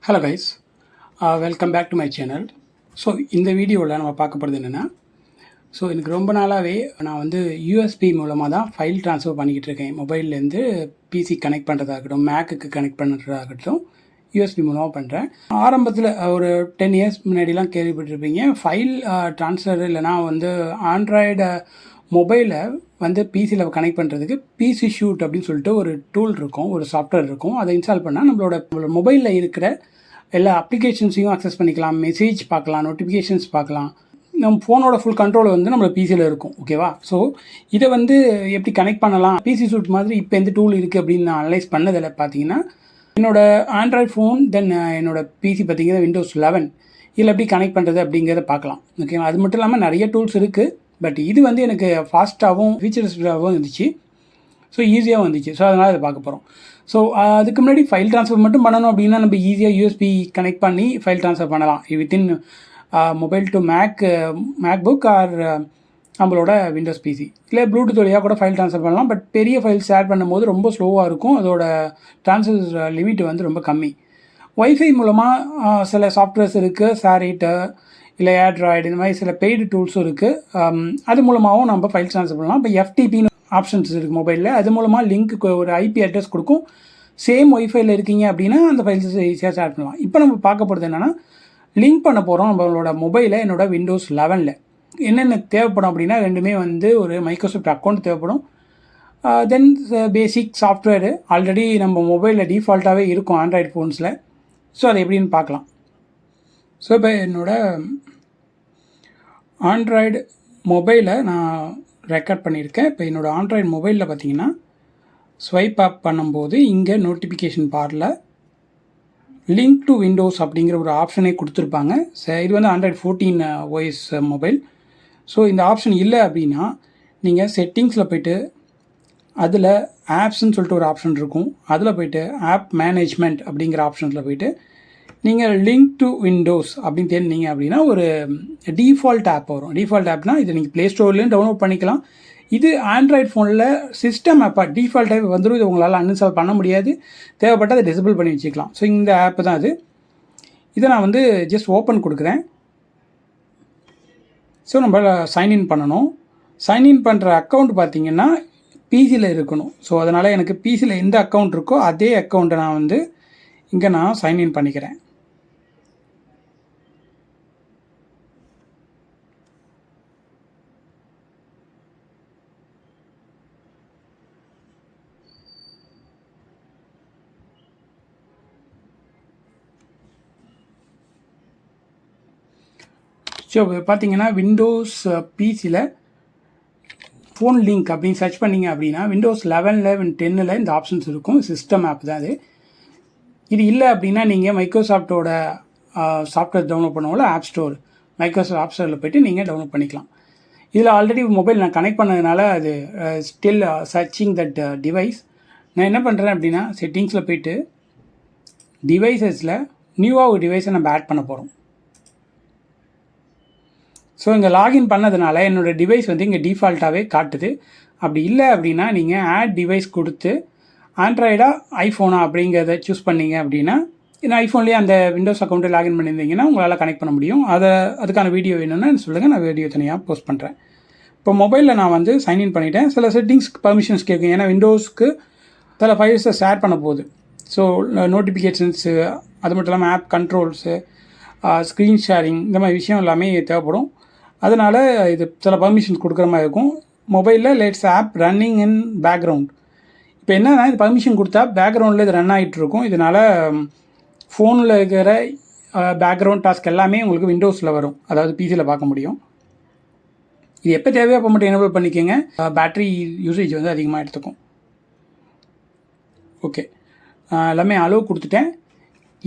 Hello guys, welcome back to my channel. So இந்த வீடியோவில் நம்ம பார்க்க போகிறது என்னென்னா, எனக்கு ரொம்ப நாளாகவே நான் வந்து யூஎஸ்பி மூலமாக தான் ஃபைல் ட்ரான்ஸ்ஃபர் பண்ணிக்கிட்டு இருக்கேன். மொபைல்லேருந்து பிசி கனெக்ட் பண்ணுறதாகட்டும், மேக்குக்கு கனெக்ட் பண்ணுறதாகட்டும், யூஎஸ்பி மூலமாக பண்ணுறேன். ஆரம்பத்தில் ஒரு 10 இயர்ஸ் முன்னாடிலாம் கேள்விப்பட்டிருப்பீங்க. ஃபைல் ட்ரான்ஸ்ஃபர் இல்லைனா வந்து ஆண்ட்ராய்டு மொபைலை வந்து பிசியில் கனெக்ட் பண்ணுறதுக்கு பிசி ஷூட் அப்படின்னு சொல்லிட்டு ஒரு டூல் இருக்கும், ஒரு சாஃப்ட்வேர் இருக்கும். அதை இன்ஸ்டால் பண்ணால் நம்மளோட மொபைலில் இருக்கிற எல்லா அப்ளிகேஷன்ஸையும் அக்சஸ் பண்ணிக்கலாம், மெசேஜ் பார்க்கலாம், நோட்டிஃபிகேஷன்ஸ் பார்க்கலாம். நம்ம ஃபோனோட ஃபுல் கண்ட்ரோல் வந்து நம்மளோட பிசியில் இருக்கும். ஓகேவா? ஸோ இதை வந்து எப்படி கனெக்ட் பண்ணலாம், பிசி சூட் மாதிரி இப்போ எந்த டூல் இருக்குது அப்படின்னு நான் அனலைஸ் பண்ணதில் பார்த்தீங்கன்னா, என்னோடய ஆண்ட்ராய்ட் ஃபோன் தென் என்னோடய பிசி பார்த்தீங்கன்னா Windows 11 இதில் எப்படி கனெக்ட் பண்ணுறது அப்படிங்கிறத பார்க்கலாம். ஓகேவா? அது மட்டும் இல்லாமல் நிறைய டூல்ஸ் இருக்குது. பட் இது வந்து எனக்கு ஃபாஸ்ட்டாகவும் ஃபீச்சர்ஸாகவும் இருந்துச்சு. ஸோ ஈஸியாகவும் வந்துச்சு. ஸோ அதனால் அதை பார்க்க போகிறோம். ஸோ அதுக்கு முன்னாடி ஃபைல் ட்ரான்ஸ்ஃபர் மட்டும் பண்ணணும் அப்படின்னா நம்ம ஈஸியாக யூஎஸ்பி கனெக்ட் பண்ணி ஃபைல் ட்ரான்ஸ்ஃபர் பண்ணலாம். Within mobile to MacBook or நம்மளோட விண்டோஸ் பிசி. இல்லை ப்ளூடூத் வழியாக கூட ஃபைல் ட்ரான்ஸ்ஃபர் பண்ணலாம். பட் பெரிய ஃபைல் ஷேர் பண்ணும்போது ரொம்ப ஸ்லோவாக இருக்கும். அதோட ட்ரான்ஸ்ஃபர் லிமிட் வந்து ரொம்ப கம்மி. ஒய்ஃபை மூலமாக சில சாஃப்ட்வேர்ஸ் இருக்குது, ஷேரிட்டு இல்லை ஆண்ட்ராய்டு, இந்த மாதிரி சில பெய்டு டூல்ஸும் இருக்குது. அது மூலமாகவும் நம்ம ஃபைல் ட்ரான்ஸ்ஃபர் பண்ணலாம். இப்போ எஃப்டிபின்னு ஆப்ஷன்ஸ் இருக்குது மொபைலில். அது மூலமாக லிங்க்கு ஒரு ஐபி அட்ரஸ் கொடுக்கும். சேம் ஒய்ஃபைல இருக்கீங்க அப்படின்னா அந்த ஃபைல்ஸ் ஈஸியாக ஷேர் பண்ணலாம். இப்போ நம்ம பார்க்க போகிறது என்னென்னா, லிங்க் பண்ண போகிறோம் நம்மளோட மொபைலை என்னோட Windows 11. என்னென்ன தேவைப்படும் அப்படின்னா, ரெண்டுமே வந்து ஒரு மைக்ரோசாஃப்ட் அக்கௌண்ட் தேவைப்படும். தென் பேசிக் சாஃப்ட்வேரு ஆல்ரெடி நம்ம மொபைலில் டிஃபால்ட்டாகவே இருக்கும் ஆண்ட்ராய்டு ஃபோன்ஸில். ஸோ அது எப்படின்னு பார்க்கலாம். ஸோ இப்போ என்னோடய ஆண்ட்ராய்டு மொபைலை நான் ரெக்கார்ட் பண்ணியிருக்கேன். இப்போ என்னோடய ஆண்ட்ராய்டு மொபைலில் பார்த்தீங்கன்னா, ஸ்வைப் அப் பண்ணும்போது இங்கே நோட்டிஃபிகேஷன் பாரில் லிங்க் டு விண்டோஸ் அப்படிங்கிற ஒரு ஆப்ஷனே கொடுத்துருப்பாங்க. இது வந்து ஆண்ட்ராய்டு 14 OS மொபைல். ஸோ இந்த ஆப்ஷன் இல்லை அப்படின்னா நீங்கள் செட்டிங்ஸில் போய்ட்டு அதில் ஆப்ஸ்ன்னு சொல்லிட்டு ஒரு ஆப்ஷன் இருக்கும். அதில் போய்ட்டு ஆப் மேனேஜ்மெண்ட் அப்படிங்கிற ஆப்ஷனில் போய்ட்டு நீங்கள் லிங்க் டு விண்டோஸ் அப்படின்னு தேடினீங்க அப்படின்னா ஒரு டிஃபால்ட் ஆப் வரும். டிஃபால்ட் ஆப்னா இது நீங்கள் ப்ளே ஸ்டோர்லேயும் டவுன்லோட் பண்ணிக்கலாம். இது ஆண்ட்ராய்டு ஃபோனில் சிஸ்டம் ஆப்பாக டிஃபால்ட்டாக வந்துடும். இது உங்களால் அன்இன்ஸ்டால் பண்ண முடியாது. தேவைப்பட்டால் அதை டிசபிள் பண்ணி வச்சுக்கலாம். ஸோ இந்த ஆப் தான் அது. இதை நான் வந்து ஜஸ்ட் ஓப்பன் கொடுக்குறேன். ஸோ நம்ம சைன்இன் பண்ணணும். சைன்இன் பண்ணுற அக்கௌண்ட் பார்த்திங்கன்னா பிசியில் இருக்கணும். ஸோ அதனால் எனக்கு பிசியில் எந்த அக்கௌண்ட் இருக்கோ அதே அக்கௌண்ட்டை நான் வந்து இங்கே நான் சைன்இன் பண்ணிக்கிறேன். ஸோ பார்த்தீங்கன்னா விண்டோஸ் பிசியில் ஃபோன் லிங்க் அப்படின்னு சர்ச் பண்ணிங்க அப்படின்னா Windows 11, 10 இந்த ஆப்ஷன்ஸ் இருக்கும். சிஸ்டம் ஆப் தான் அது. இது இல்லை அப்படின்னா நீங்கள் மைக்ரோசாஃப்டோட சாஃப்ட்வேர் டவுன்லோட் பண்ணுவோம்ல ஆப் ஸ்டோர், மைக்ரோசாஃப்ட் ஆப் ஸ்டோரில் போய்ட்டு நீங்கள் டவுன்லோட் பண்ணிக்கலாம். இதில் ஆல்ரெடி மொபைல் நான் கனெக்ட் பண்ணதுனால அது ஸ்டில் சர்ச்சிங் தட் டிவைஸ். நான் என்ன பண்ணுறேன் அப்படின்னா செட்டிங்ஸில் போய்ட்டு டிவைசஸில் நியூவாக ஒரு டிவைஸை நம்ம ஆட் பண்ண போகிறோம். ஸோ இங்கே லாகின் பண்ணதுனால என்னோடய டிவைஸ் வந்து இங்கே டிஃபால்ட்டாகவே காட்டுது. அப்படி இல்லை அப்படின்னா நீங்கள் ஆட் டிவைஸ் கொடுத்து ஆண்ட்ராய்டா ஐஃபோனா அப்படிங்கிறத சூஸ் பண்ணிங்க அப்படின்னா இந்த ஐஃபோன்லேயே அந்த விண்டோஸ் அக்கௌண்ட்டை லாகின் பண்ணியிருந்தீங்கன்னா உங்களால் கனெக்ட் பண்ண முடியும். அதுக்கான வீடியோ வேணும்னா சொல்லுங்கள், நான் வீடியோ தனியாக போஸ்ட் பண்ணுறேன். இப்போ மொபைலில் நான் வந்து சைன்இன் பண்ணிவிட்டேன். சில செட்டிங்ஸ்க்கு பர்மிஷன்ஸ் கேட்கும். ஏன்னா விண்டோஸ்க்கு சில ஃபைல்ஸை ஷேர் பண்ண போகுது. ஸோ நோட்டிஃபிகேஷன்ஸு, அது மட்டும் இல்லாமல் ஆப் கண்ட்ரோல்ஸு, ஸ்க்ரீன் ஷேரிங், இந்த மாதிரி விஷயம் எல்லாமே தேவைப்படும். அதனால் இது சில பர்மிஷன்ஸ் கொடுக்குற மாதிரி இருக்கும். மொபைலில் let's app running in background. இப்போ என்னன்னா இது பர்மிஷன் கொடுத்தா பேக்ரவுண்டில் இது ரன் ஆகிட்டுருக்கும். இதனால் ஃபோனில் இருக்கிற பேக்ரவுண்ட் டாஸ்க் எல்லாமே உங்களுக்கு விண்டோஸில் வரும், அதாவது பிசியில் பார்க்க முடியும். இது எப்போ தேவையோ அப்போ மட்டும் எனேபிள் பண்ணிக்கோங்க. பேட்ரி யூசேஜ் வந்து அதிகமாக எடுத்துக்கும். ஓகே, எல்லாமே அலோவ் கொடுத்துட்டேன்.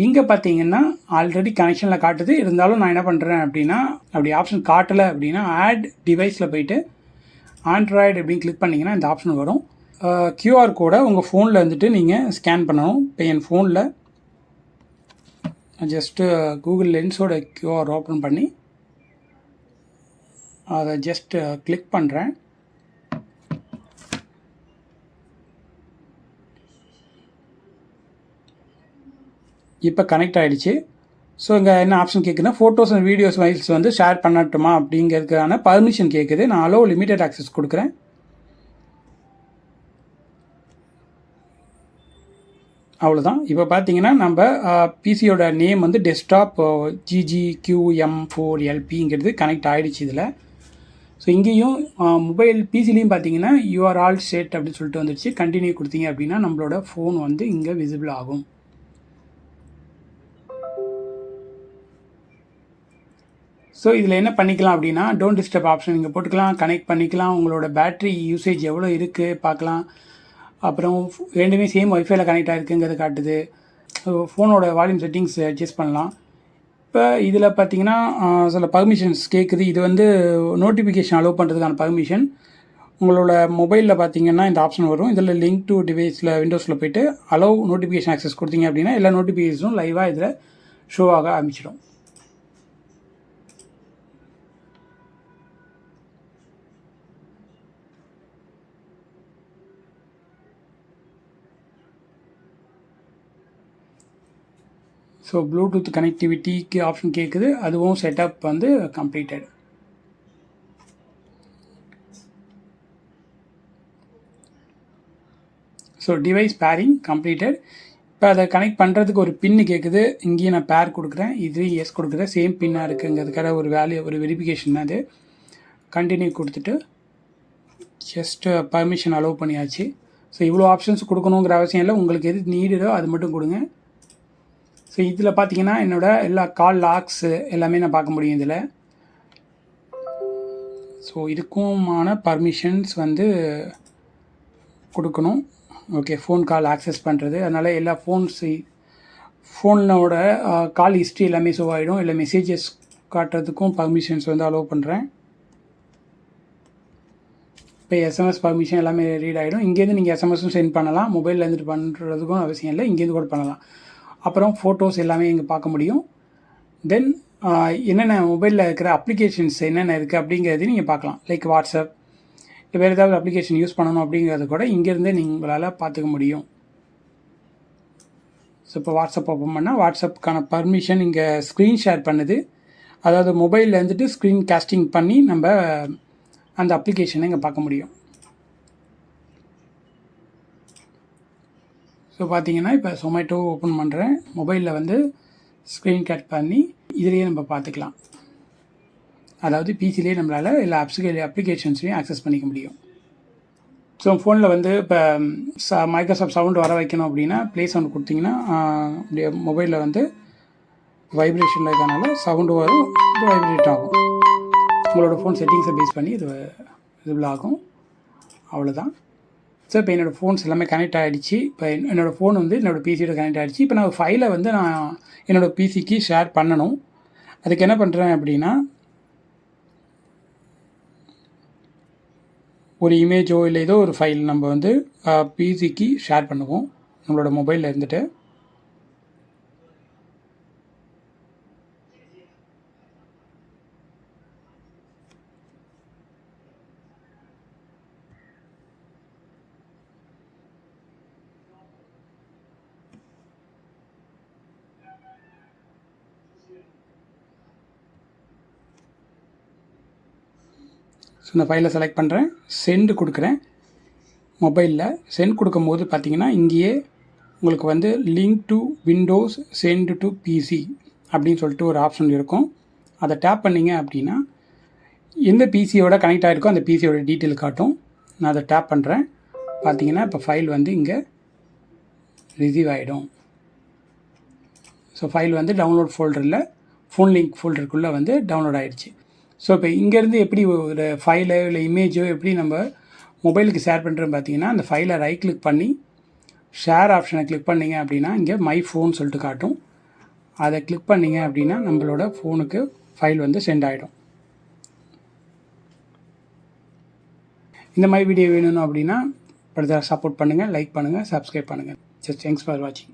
இங்கே பார்த்தீங்கன்னா ஆல்ரெடி கனெக்ஷனில் காட்டுது. இருந்தாலும் நான் என்ன பண்ணுறேன் அப்படின்னா, அப்படி ஆப்ஷன் காட்டலை அப்படின்னா ஆட் டிவைஸில் போய்ட்டு ஆண்ட்ராய்டு அப்படின்னு கிளிக் பண்ணிங்கன்னா இந்த ஆப்ஷன் வரும். QR கோடை உங்கள் ஃபோனில் வந்துட்டு நீங்கள் ஸ்கேன் பண்ணணும். இப்போ என் ஃபோனில் ஜஸ்ட்டு கூகுள் லென்ஸோட QR ஓப்பன் பண்ணி அதை ஜஸ்ட்டு கிளிக் பண்ணுறேன். இப்போ கனெக்ட் ஆகிடுச்சு. ஸோ இங்கே என்ன ஆப்ஷன் கேட்குதுன்னா ஃபோட்டோஸ் அண்ட் வீடியோஸ் ஃபைல்ஸ் வந்து ஷேர் பண்ணட்டுமா அப்படிங்கிறதுக்கான பர்மிஷன் கேட்குது. நான் அலோ லிமிடெட் ஆக்சஸ் கொடுக்குறேன். அவ்வளோதான். இப்போ பார்த்தீங்கன்னா நம்ம பிசியோட நேம் வந்து டெஸ்க்டாப் GGQM4LPங்கிறது கனெக்ட் ஆகிடுச்சு இதில். ஸோ இங்கேயும் மொபைல் பிசிலையும் பார்த்தீங்கன்னா யூஆர் ஆல் செட் அப்படின்னு சொல்லிட்டு வந்துடுச்சு. கண்டினியூ கொடுத்தீங்க அப்படின்னா நம்மளோட ஃபோன் வந்து இங்கே விசிபிள் ஆகும். ஸோ இதில் என்ன பண்ணிக்கலாம் அப்படின்னா டோன்ட் டிஸ்டர்ப் ஆப்ஷன் இங்கே போட்டுக்கலாம், கனெக்ட் பண்ணிக்கலாம், உங்களோட பேட்ரி யூசேஜ் எவ்வளோ இருக்குது பார்க்கலாம். அப்புறம் ரெண்டுமே சேம் ஒய்ஃபைல கனெக்ட் ஆகிருக்குங்கிறது காட்டுது. ஃபோனோட வால்யூம் செட்டிங்ஸ் அட்ஜஸ்ட் பண்ணலாம். இப்போ இதில் பார்த்தீங்கன்னா சில பர்மிஷன்ஸ் கேட்குது. இது வந்து நோட்டிஃபிகேஷன் அலோவ் பண்ணுறதுக்கான பர்மிஷன். உங்களோட மொபைலில் பார்த்தீங்கன்னா இந்த ஆப்ஷன் வரும். இதில் லிங்க் டு டிவைஸில் விண்டோஸில் போய்ட்டு அலோவ் நோட்டிஃபிகேஷன் ஆக்சஸ் கொடுத்தீங்க அப்படின்னா எல்லா நோட்டிஃபிகேஷனும் லைவாக இதில் ஷோ ஆக ஆரம்பிச்சிடும். ஸோ ப்ளூடூத் கனெக்டிவிட்டிக்கு ஆப்ஷன் கேட்குது. அதுவும் செட்டப் வந்து completed. So device pairing completed. இப்போ அதை கனெக்ட் பண்ணுறதுக்கு ஒரு பின்னு கேட்குது. இங்கேயும் நான் பேர் கொடுக்குறேன், இது எஸ் கொடுக்குறேன். சேம் பின்னாக இருக்குங்கிறதுக்காக ஒரு வெரிஃபிகேஷன் அது. கண்டினியூ கொடுத்துட்டு ஜஸ்ட் பர்மிஷன் அலோவ் பண்ணியாச்சு. ஸோ இவ்வளோ ஆப்ஷன்ஸ் கொடுக்கணுங்கிற அவசியம் இல்லை. உங்களுக்கு எது நீடோ அது மட்டும் கொடுங்க. ஸோ இதில் பார்த்தீங்கன்னா என்னோடய எல்லா கால் லாக்ஸு எல்லாமே நான் பார்க்க முடியும் இதில். ஸோ இதுக்குமான பர்மிஷன்ஸ் வந்து கொடுக்கணும். ஓகே, ஃபோன் கால் ஆக்சஸ் பண்ணுறது, அதனால் எல்லா ஃபோனோட கால் ஹிஸ்ட்ரி எல்லாமே ஷோ ஆகிடும். இல்லை மெசேஜஸ் காட்டுறதுக்கும் பர்மிஷன்ஸ் வந்து அலோவ் பண்ணுறேன். இப்போ எஸ்எம்எஸ் பர்மிஷன் எல்லாமே ரீட் ஆகிடும். இங்கேருந்து நீங்கள் எஸ்எம்எஸும் சென்ட் பண்ணலாம். மொபைலில் இருந்துட்டு பண்ணுறதுக்கும் அவசியம் இல்லை, இங்கேருந்து கூட பண்ணலாம். அப்புறம் ஃபோட்டோஸ் எல்லாமே இங்கே பார்க்க முடியும். தென் என்னென்ன மொபைலில் இருக்கிற அப்ளிகேஷன்ஸ் என்னென்ன இருக்குது அப்படிங்கிறதையும் நீங்கள் பார்க்கலாம். லைக் வாட்ஸ்அப், வேறு ஏதாவது அப்ளிகேஷன் யூஸ் பண்ணணும் அப்படிங்கிறது கூட இங்கேருந்தே உங்களால் பார்த்துக்க முடியும். ஸோ இப்போ வாட்ஸ்அப் ஓப்பன் பண்ணால் வாட்ஸ்அப்புக்கான பர்மிஷன் இங்கே ஸ்க்ரீன் ஷேர் பண்ணுது. அதாவது மொபைலில் இருந்துட்டு ஸ்க்ரீன் காஸ்டிங் பண்ணி நம்ம அந்த அப்ளிகேஷனை இங்கே பார்க்க முடியும். ஸோ பார்த்தீங்கன்னா இப்போ Zomato ஓப்பன் பண்ணுறேன். மொபைலில் வந்து ஸ்க்ரீன் கேட் பண்ணி இதிலேயே நம்ம பார்த்துக்கலாம். அதாவது பிசிலேயே நம்மளால் எல்லா அப்ளிகேஷன்ஸையும் ஆக்சஸ் பண்ணிக்க முடியும். ஸோ ஃபோனில் வந்து இப்போ மைக்ரோசாஃப்ட் சவுண்ட் வர வைக்கணும் அப்படின்னா ப்ளே சவுண்ட் கொடுத்தீங்கன்னா அப்படியே மொபைலில் வந்து வைப்ரேஷனில் இருக்கனால சவுண்டு வரும், இது வைப்ரேட் ஆகும். உங்களோட ஃபோன் செட்டிங்ஸை பேஸ் பண்ணி இது விசிபிள் ஆகும். அவ்வளோதான். ஸோ இப்போ என்னோடய ஃபோன்ஸ் எல்லாமே கனெக்ட் ஆகிடுச்சு. இப்போ என்னோடய ஃபோன் வந்து என்னோடய பிசியோட கனெக்ட் ஆகிடுச்சு. இப்போ நான் ஃபைலை வந்து நான் என்னோடய பிசிக்கு ஷேர் பண்ணணும். அதுக்கு என்ன பண்ணுறேன் அப்படின்னா ஒரு இமேஜோ இல்லை ஏதோ ஒரு ஃபைல் நம்ம வந்து பிசிக்கு ஷேர் பண்ணுவோம் நம்மளோட மொபைலில் இருந்துட்டு. ஸோ இந்த ஃபைலை செலக்ட் பண்ணுறேன், சென்டு கொடுக்குறேன். மொபைலில் சென்ட் கொடுக்கும்போது பார்த்தீங்கன்னா இங்கேயே உங்களுக்கு வந்து link to Windows sent to PC அப்படின்னு சொல்லிட்டு ஒரு ஆப்ஷன் இருக்கும். அதை டேப் பண்ணிங்க அப்படின்னா எந்த பிசியோட கனெக்ட் ஆகிருக்கோ அந்த பிசியோட டீட்டெயில் காட்டும். நான் அதை டேப் பண்ணுறேன். பார்த்தீங்கன்னா இப்போ ஃபைல் வந்து இங்கே ரிசீவ் ஆகிடும். ஸோ ஃபைல் வந்து டவுன்லோட் ஃபோல்டரில் ஃபோன் லிங்க் ஃபோல்டருக்குள்ளே வந்து டவுன்லோட் ஆகிடுச்சு. ஸோ இப்போ இங்கேருந்து எப்படி ஒரு ஃபைலோ இல்லை இமேஜோ எப்படி நம்ம மொபைலுக்கு ஷேர் பண்ணுறோன்னு பார்த்தீங்கன்னா அந்த ஃபைலை ரைட் கிளிக் பண்ணி ஷேர் ஆப்ஷனை கிளிக் பண்ணிங்க அப்படின்னா இங்கே மை ஃபோன் சொல்லிட்டு காட்டும். அதை கிளிக் பண்ணிங்க அப்படின்னா நம்மளோட ஃபோனுக்கு ஃபைல் வந்து சென்ட் ஆகிடும். இந்த மாதிரி வீடியோ வேணும்னு அப்படின்னா ஃபர்தராக சப்போர்ட் பண்ணுங்கள், லைக் பண்ணுங்கள், சப்ஸ்கிரைப் பண்ணுங்கள். ஜஸ்ட் தேங்க்ஸ் ஃபார் வாட்சிங்.